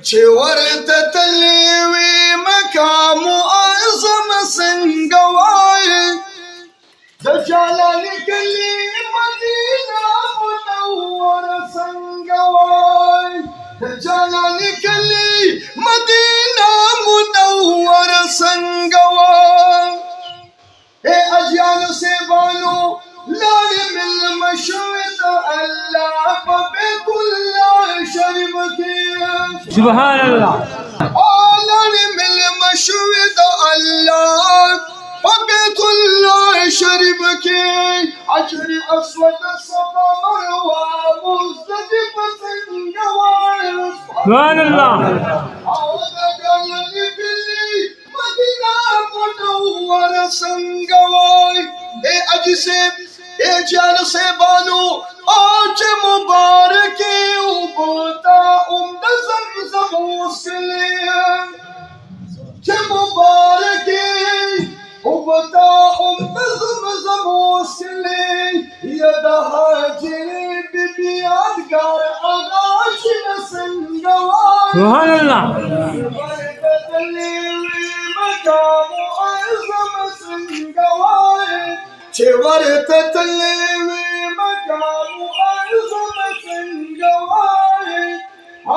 چې ورته تللی وي مقام اعظم څنګه وایي د جلال کلي مدینه منوره څنګه وایي د جلال کلي مدینه منوره څنګه وایي اے اجیانو سے بانو لارے مل مشوت اللہ پا بیت اللہ شریف کی سبحان اللہ لارے مل مشوت اللہ پا بیت اللہ شریف کی عجر اسود صفا مروہ مزدلف سنگوار سبحان اللہ سنگوائی اے اج سے اے جان سے بانو آج مبارکی ابتا امد زمزم وصلی چھ مبارکی ابتا امد زمزم وصلی یدہ جنی بی بیادگار آغاشن سنگوائی سبحان اللہ چې ورته تللی وي مقام اعظم څنګه وایي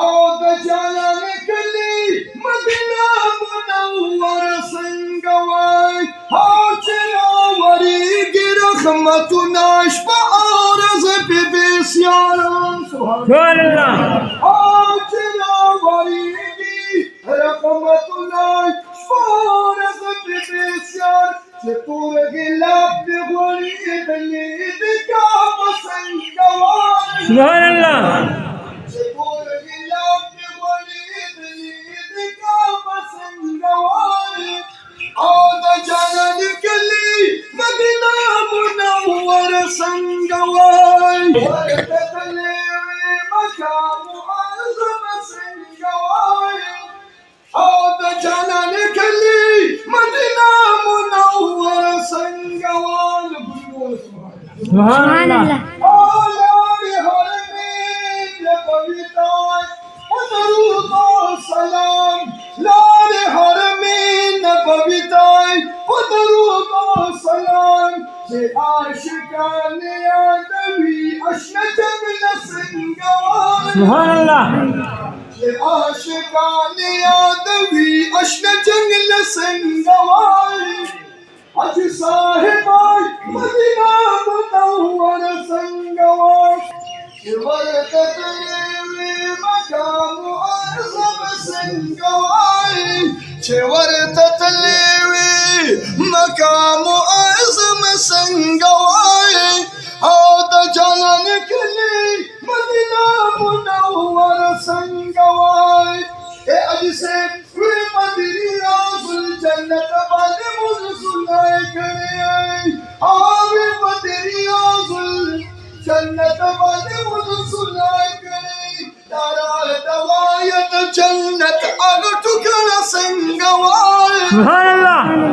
او د جلال کلي مدینه منوره څنګه وایي او چې راورېږي رحمتونه شپه او ورځ پې بسیاره سبحان اللہ او چې راورېږي رحمتونه شپه او ورځ پې بسیاره چې تور ګلاب دې غوړېدلې د کعبه څنګه وایي سبحان اللہ چې تور ګلاب دې غوړېدلې د کعبه څنګه وایي او د جلال کلي مدینه منوره څنګه وایي ورته تللی وي مقام اعظم څنګه وایي او د جلال کلي مدینه منوره څنګه وایي سبحان اللہ لارې حرمین نبوي تاج و درود و سلام لارې حرمین نبوي تاج و درود و سلام چې عاشقان یادوي اشنا جمله څنګه وایي سبحان اللہ چې عاشقان یادوي اشنا جمله څنګه وایي حج صاحب مدینہ منوره څنګه وایي چې ورته تللی وي مقام اعظم څنګه وایي چې ورته تللی وي مقام اعظم څنګه وایي او د جلال کلي مدینہ منوره څنګه وایي اے اج سے وی مدینہ رسول جنت باندې مزلای کړی او مدینہ رسول جنت باندې مزلای کړی دارا دوایت جنت اګ ټکړه څنګه وایي سبحان اللہ